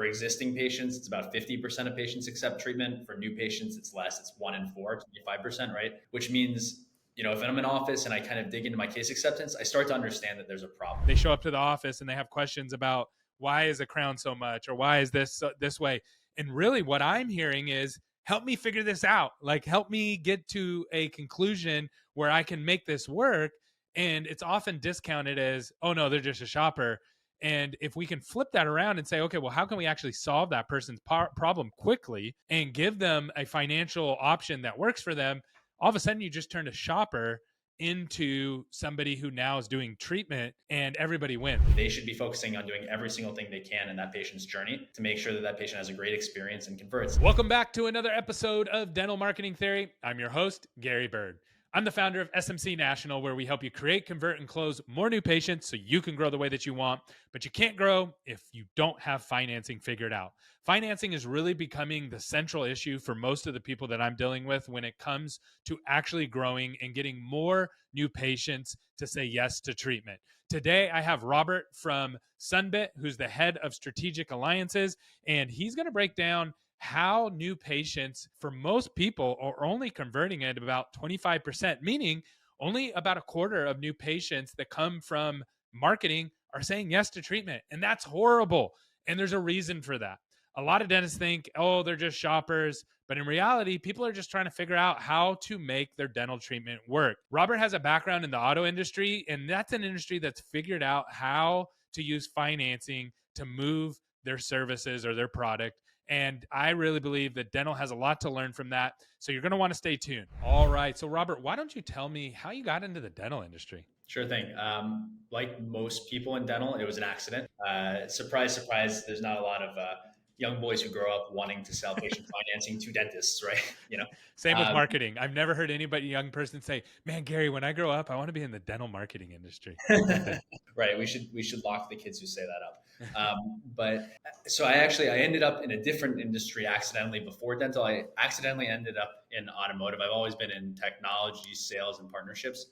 For existing patients, it's about 50% of patients accept treatment. For new patients, it's less. It's 1 in 4, 25%, right? Which means, if I'm in office and I kind of dig into my case acceptance, I start to understand that there's a problem. They show up to the office and they have questions about why is a crown so much, or why is this this way? And really what I'm hearing is, help me figure this out. Like, help me get to a conclusion where I can make this work. And it's often discounted as, oh no, they're just a shopper. And if we can flip that around and say, okay, well, how can we actually solve that person's problem quickly and give them a financial option that works for them? All of a sudden, you just turned a shopper into somebody who now is doing treatment, and everybody wins. They should be focusing on doing every single thing they can in that patient's journey to make sure that that patient has a great experience and converts. Welcome back to another episode of Dental Marketing Theory. I'm your host, Gary Bird. I'm the founder of SMC National, where we help you create, convert, and close more new patients so you can grow the way that you want. But you can't grow if you don't have financing figured out. Financing is really becoming the central issue for most of the people that I'm dealing with when it comes to actually growing and getting more new patients to say yes to treatment. Today, I have Robert from Sunbit, who's the head of strategic alliances, and he's going to break down how new patients, for most people, are only converting at about 25%, meaning only about a quarter of new patients that come from marketing are saying yes to treatment. And that's horrible. And there's a reason for that. A lot of dentists think, oh, they're just shoppers. But in reality, people are just trying to figure out how to make their dental treatment work. Robert has a background in the auto industry, and that's an industry that's figured out how to use financing to move their services or their product. And I really believe that dental has a lot to learn from that. So you're going to want to stay tuned. All right. So Robert, why don't you tell me how you got into the dental industry? Sure thing. Like most people in dental, it was an accident. Surprise, surprise. There's not a lot of young boys who grow up wanting to sell patient financing to dentists, right? Same with marketing. I've never heard anybody, young person, say, "Man, Gary, when I grow up, I want to be in the dental marketing industry." Right. We should lock the kids who say that up. But so I ended up in a different industry accidentally before dental. I accidentally ended up in automotive. I've always been in technology, sales, and partnerships.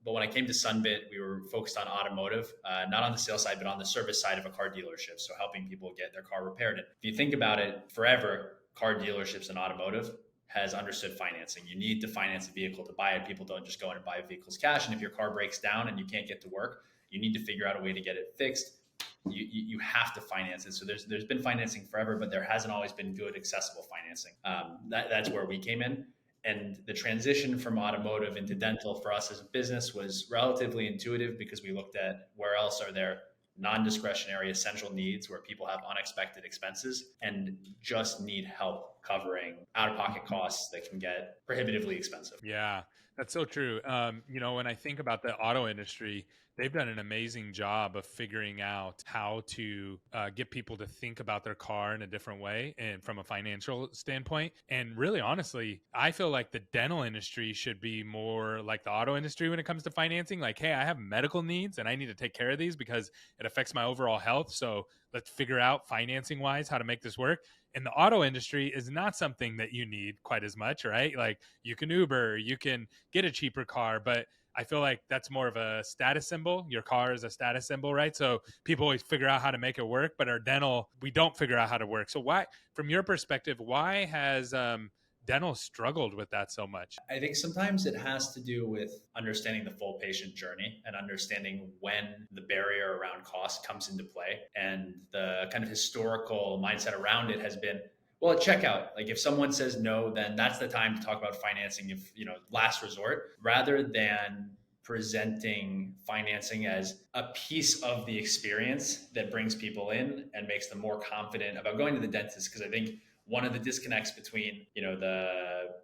But when I came to Sunbit, we were focused on automotive, not on the sales side, but on the service side of a car dealership. So helping people get their car repaired. And if you think about it, forever, car dealerships and automotive has understood financing. You need to finance a vehicle to buy it. People don't just go in and buy vehicles cash. And if your car breaks down and you can't get to work, you need to figure out a way to get it fixed. You have to finance it. So there's been financing forever, but there hasn't always been good, accessible financing. That's where we came in. And the transition from automotive into dental for us as a business was relatively intuitive because we looked at where else are there non-discretionary essential needs where people have unexpected expenses and just need help covering out-of-pocket costs that can get prohibitively expensive. Yeah, that's so true. When I think about the auto industry, they've done an amazing job of figuring out how to get people to think about their car in a different way and from a financial standpoint. And really, honestly, I feel like the dental industry should be more like the auto industry when it comes to financing. Like, hey, I have medical needs and I need to take care of these because it affects my overall health. So let's figure out financing wise how to make this work. And the auto industry is not something that you need quite as much, right? Like, you can Uber, you can get a cheaper car, but I feel like that's more of a status symbol. Your car is a status symbol, right? So people always figure out how to make it work, but our dental, we don't figure out how to work. So why, from your perspective, why has dental struggled with that so much? I think sometimes it has to do with understanding the full patient journey and understanding when the barrier around cost comes into play. And the kind of historical mindset around it has been, well, at checkout, like if someone says no, then that's the time to talk about financing, if, last resort, rather than presenting financing as a piece of the experience that brings people in and makes them more confident about going to the dentist. Because I think one of the disconnects between, the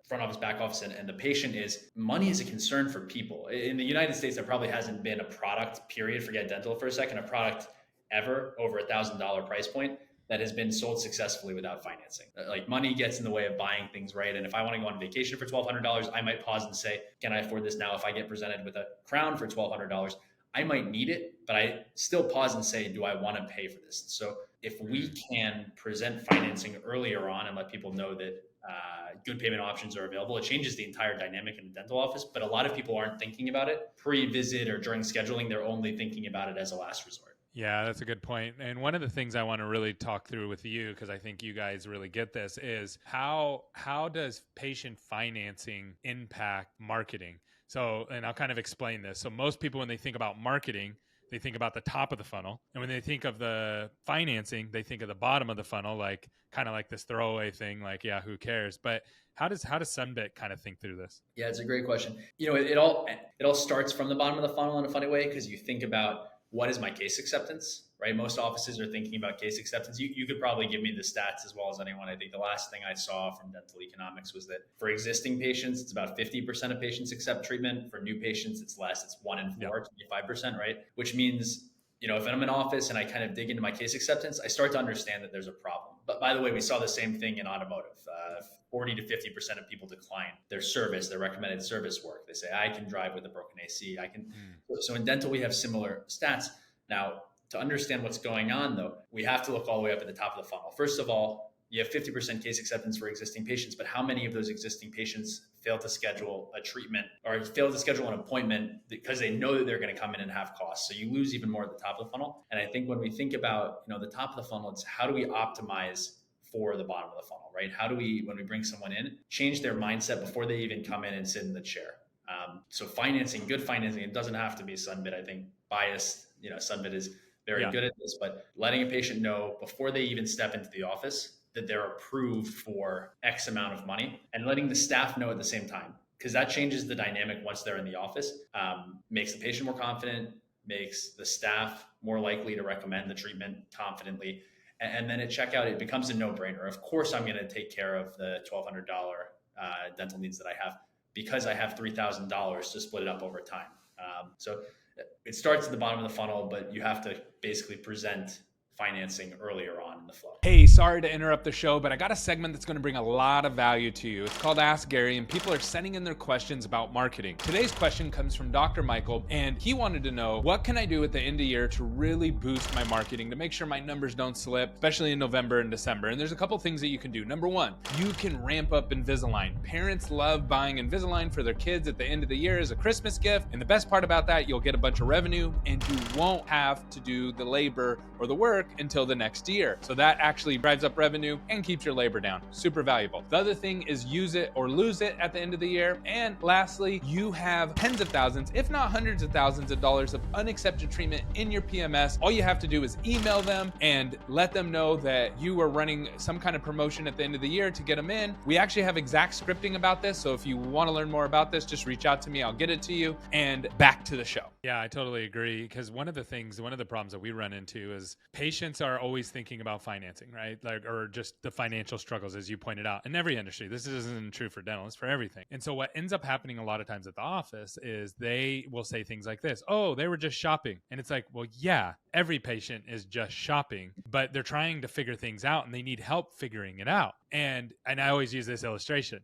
front office, back office, and the patient is money is a concern for people. In the United States, there probably hasn't been a product, period, forget dental for a second, a product ever over $1,000 price point that has been sold successfully without financing. Like, money gets in the way of buying things, right? And if I want to go on vacation for $1,200, I might pause and say, can I afford this now? If I get presented with a crown for $1,200, I might need it, but I still pause and say, do I want to pay for this? So if we can present financing earlier on and let people know that good payment options are available, it changes the entire dynamic in the dental office. But a lot of people aren't thinking about it pre-visit or during scheduling. They're only thinking about it as a last resort. Yeah, that's a good point. And one of the things I want to really talk through with you, because I think you guys really get this, is how does patient financing impact marketing? So, and I'll kind of explain this. So most people, when they think about marketing, they think about the top of the funnel. And when they think of the financing, they think of the bottom of the funnel, like kind of like this throwaway thing, like, yeah, who cares? But how does Sunbit kind of think through this? Yeah, it's a great question. It all starts from the bottom of the funnel in a funny way, because you think about, what is my case acceptance, right? Most offices are thinking about case acceptance. You could probably give me the stats as well as anyone. I think the last thing I saw from dental economics was that for existing patients, it's about 50% of patients accept treatment. For new patients, it's less. It's 1 in 4, 25%, right? Which means, if I'm in an office and I kind of dig into my case acceptance, I start to understand that there's a problem. But by the way, we saw the same thing in automotive. 40 to 50% of people decline their recommended service work. They say, I can drive with a broken AC. I can. So in dental, we have similar stats. Now, to understand what's going on, though, we have to look all the way up at the top of the funnel. First of all, you have 50% case acceptance for existing patients, but how many of those existing patients fail to schedule a treatment or fail to schedule an appointment because they know that they're going to come in and have costs? So you lose even more at the top of the funnel. And I think when we think about, the top of the funnel, it's how do we optimize for the bottom of the funnel, right? How do we, when we bring someone in, change their mindset before they even come in and sit in the chair? So good financing, it doesn't have to be Sunbit. I think biased, Sunbit is very good at this, but letting a patient know before they even step into the office that they're approved for X amount of money, and letting the staff know at the same time, because that changes the dynamic once they're in the office, makes the patient more confident, makes the staff more likely to recommend the treatment confidently. And then at checkout, it becomes a no-brainer. Of course, I'm going to take care of the $1,200 dental needs that I have, because I have $3,000 to split it up over time. So it starts at the bottom of the funnel, but you have to basically present financing earlier on in the flow. Hey, sorry to interrupt the show, but I got a segment that's going to bring a lot of value to you. It's called Ask Gary, and people are sending in their questions about marketing. Today's question comes from Dr. Michael, and he wanted to know, what can I do at the end of year to really boost my marketing, to make sure my numbers don't slip, especially in November and December? And there's a couple things that you can do. Number one, you can ramp up Invisalign. Parents love buying Invisalign for their kids at the end of the year as a Christmas gift. And the best part about that, you'll get a bunch of revenue, and you won't have to do the labor or the work until the next year. So that actually drives up revenue and keeps your labor down. Super valuable. The other thing is use it or lose it at the end of the year. And lastly, you have tens of thousands, if not hundreds of thousands of dollars of unaccepted treatment in your PMS. All you have to do is email them and let them know that you are running some kind of promotion at the end of the year to get them in. We actually have exact scripting about this. So if you want to learn more about this, just reach out to me. I'll get it to you. And back to the show. Yeah, I totally agree. Because one of the problems that we run into is patients are always thinking about financing, right? Or just the financial struggles, as you pointed out, in every industry. This isn't true for dental, it's for everything. And so what ends up happening a lot of times at the office is they will say things like this: oh, they were just shopping. And it's like, well, yeah, every patient is just shopping, but they're trying to figure things out and they need help figuring it out. And I always use this illustration.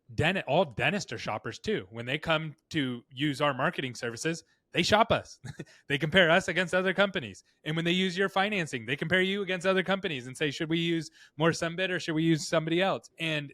All dentists are shoppers too. When they come to use our marketing services, they shop us. They compare us against other companies. And when they use your financing, they compare you against other companies and say, should we use more Sunbit or should we use somebody else? And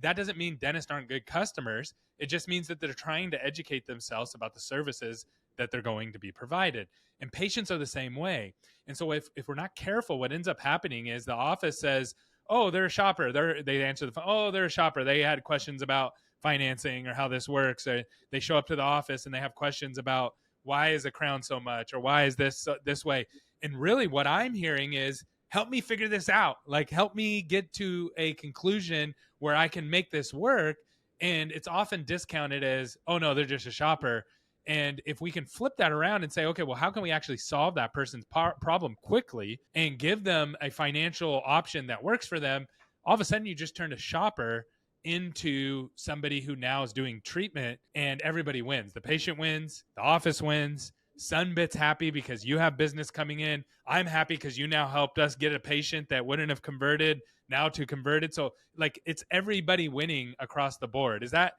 that doesn't mean dentists aren't good customers. It just means that they're trying to educate themselves about the services that they're going to be provided. And patients are the same way. And so if we're not careful, what ends up happening is the office says, oh, they're a shopper. They answer the phone. Oh, they're a shopper. They had questions about financing or how this works. Or they show up to the office and they have questions about, why is a crown so much, or why is this this way? And really what I'm hearing is, help me figure this out. Like, help me get to a conclusion where I can make this work. And it's often discounted as, oh no, they're just a shopper. And if we can flip that around and say, okay, well, how can we actually solve that person's problem quickly and give them a financial option that works for them? All of a sudden you just turned a shopper into somebody who now is doing treatment, and everybody wins. The patient wins, the office wins, Sunbit's happy because you have business coming in. I'm happy because you now helped us get a patient that wouldn't have converted now to converted. So like, it's everybody winning across the board. Is that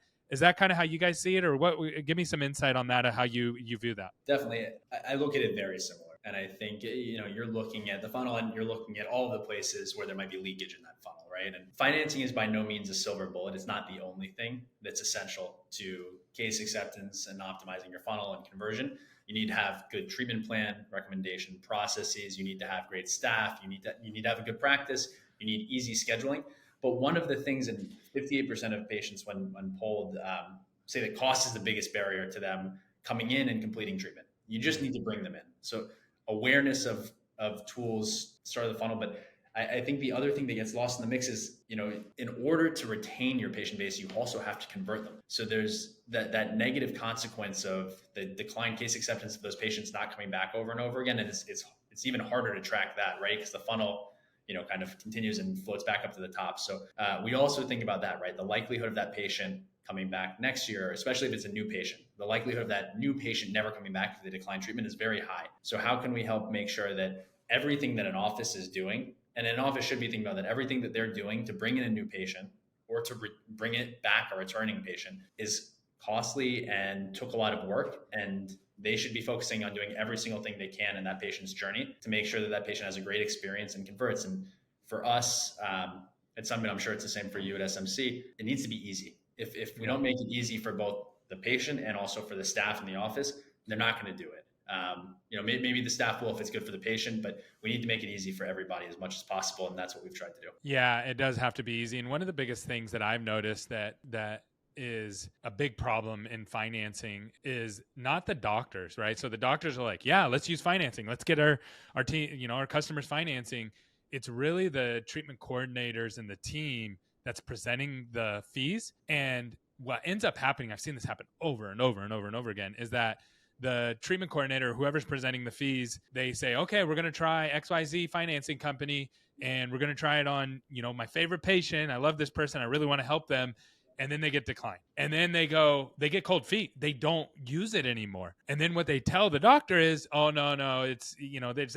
kind of how you guys see it, or what? Give me some insight on that, of how you view that. Definitely. I look at it very similar. And I think, you're looking at the funnel and you're looking at all the places where there might be leakage in that funnel, right? And financing is by no means a silver bullet. It's not the only thing that's essential to case acceptance and optimizing your funnel and conversion. You need to have good treatment plan, recommendation processes. You need to have great staff. You need to have a good practice. You need easy scheduling. But one of the things, and 58% of patients, when polled, say that cost is the biggest barrier to them coming in and completing treatment. You just need to bring them in. So awareness of tools start of the funnel. But I think the other thing that gets lost in the mix is, in order to retain your patient base, you also have to convert them. So there's that negative consequence of the declined case acceptance of those patients not coming back over and over again. And it's even harder to track that, right? Because the funnel, kind of continues and floats back up to the top. So we also think about that, right? The likelihood of that patient coming back next year, especially if it's a new patient, the likelihood of that new patient never coming back to the decline treatment is very high. So how can we help make sure that everything that an office is doing, and an office should be thinking about that everything that they're doing to bring in a new patient or to bring it back a returning patient is costly and took a lot of work, and they should be focusing on doing every single thing they can in that patient's journey to make sure that that patient has a great experience and converts. And for us at Sunbit, I'm sure it's the same for you at SMC, it needs to be easy. If we don't make it easy for both the patient and also for the staff in the office, they're not going to do it. Maybe the staff will if it's good for the patient, but we need to make it easy for everybody as much as possible, and that's what we've tried to do. Yeah, it does have to be easy. And one of the biggest things that I've noticed that is a big problem in financing is not the doctors, right? So the doctors are like, yeah, let's use financing. Let's get our team, our customers financing. It's really the treatment coordinators and the team that's presenting the fees. And what ends up happening, I've seen this happen over and over and over and over again, is that the treatment coordinator, whoever's presenting the fees, they say, okay, we're going to try XYZ financing company, and we're going to try it on, my favorite patient. I love this person. I really want to help them. And then they get declined. And then they get cold feet. They don't use it anymore. And then what they tell the doctor is, oh, no, it's,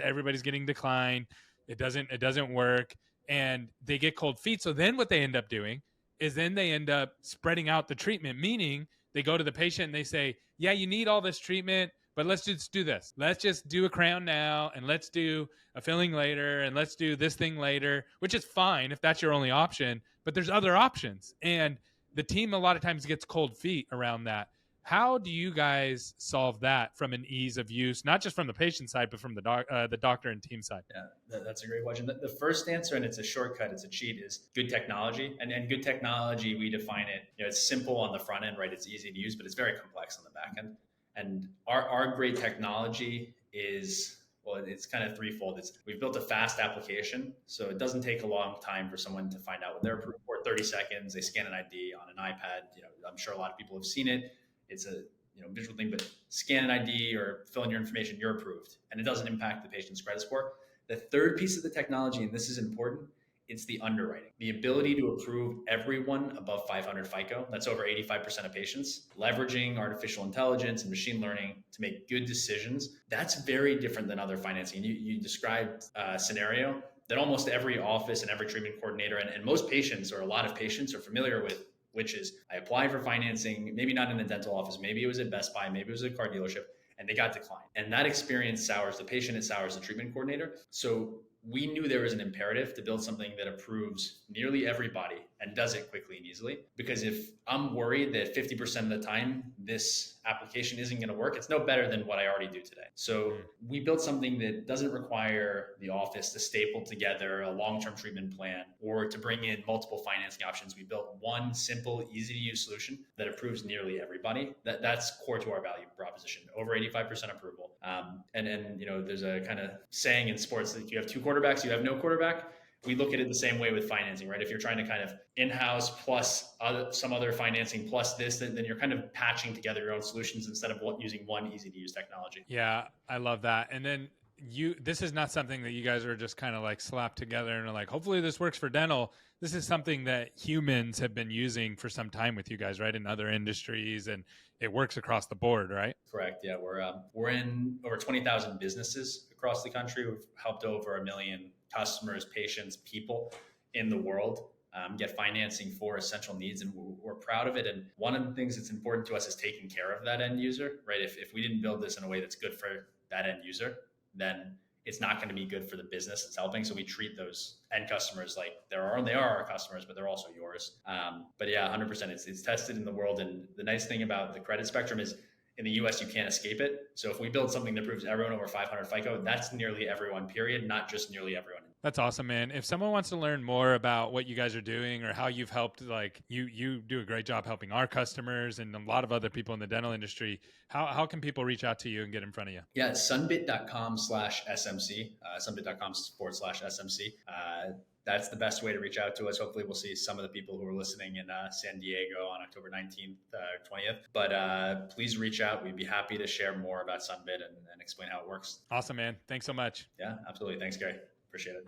everybody's getting declined. It doesn't work. And they get cold feet. So then what they end up doing is then they end up spreading out the treatment, meaning they go to the patient and they say, yeah, you need all this treatment, but let's just do this. Let's just do a crown now, and let's do a filling later, and let's do this thing later, which is fine if that's your only option, but there's other options. And the team a lot of times gets cold feet around that. How do you guys solve that from an ease of use, not just from the patient side, but from the doctor and team side? Yeah, that's a great question. The first answer, and it's a shortcut, it's a cheat, is good technology. And good technology, we define it, it's simple on the front end, right? It's easy to use, but it's very complex on the back end. And our great technology is, well, it's kind of threefold. We've built a fast application, so it doesn't take a long time for someone to find out what they're approved for. 30 seconds, they scan an ID on an iPad. I'm sure a lot of people have seen it. It's a visual thing, but scan an ID or fill in your information, you're approved, and it doesn't impact the patient's credit score. The third piece of the technology, and this is important, it's the underwriting, the ability to approve everyone above 500 FICO. That's over 85% of patients, leveraging artificial intelligence and machine learning to make good decisions. That's very different than other financing. You described a scenario that almost every office and every treatment coordinator and most patients, or a lot of patients, are familiar with, which is I applied for financing, maybe not in a dental office, maybe it was at Best Buy, maybe it was a car dealership, and they got declined. And that experience sours the patient, it sours the treatment coordinator. So we knew there was an imperative to build something that approves nearly everybody and does it quickly and easily. Because if I'm worried that 50% of the time this application isn't going to work, it's no better than what I already do today. So we built something that doesn't require the office to staple together a long-term treatment plan or to bring in multiple financing options. We built one simple, easy to use solution that approves nearly everybody. That's core to our value proposition, over 85% approval. And there's a kind of saying in sports that you have two quarterbacks, you have no quarterback. We look at it the same way with financing, right? If you're trying to kind of in-house plus some other financing plus this, then you're kind of patching together your own solutions instead of using one easy to use technology. Yeah, I love that. And then this is not something that you guys are just kind of like slapped together and are like, hopefully this works for dental. This is something that humans have been using for some time with you guys, right? In other industries, and it works across the board, right? Correct. Yeah, we're in over 20,000 businesses across the country. We've helped over 1 million customers, patients, people in the world get financing for essential needs, and we're proud of it. And one of the things that's important to us is taking care of that end user, right? If we didn't build this in a way that's good for that end user, then it's not going to be good for the business it's helping. So we treat those end customers like they are our customers, but they're also yours. But yeah, 100%. It's tested in the world. And the nice thing about the credit spectrum is in the US, you can't escape it. So if we build something that proves everyone over 500 FICO, that's nearly everyone, period, not just nearly everyone. That's awesome, man. If someone wants to learn more about what you guys are doing or how you've helped, like you do a great job helping our customers and a lot of other people in the dental industry, how can people reach out to you and get in front of you? Yeah, it's sunbit.com/SMC, sunbit.com/SMC. That's the best way to reach out to us. Hopefully we'll see some of the people who are listening in San Diego on October 19th, 20th. But please reach out. We'd be happy to share more about Sunbit and explain how it works. Awesome, man. Thanks so much. Yeah, absolutely. Thanks, Gary. Appreciate it.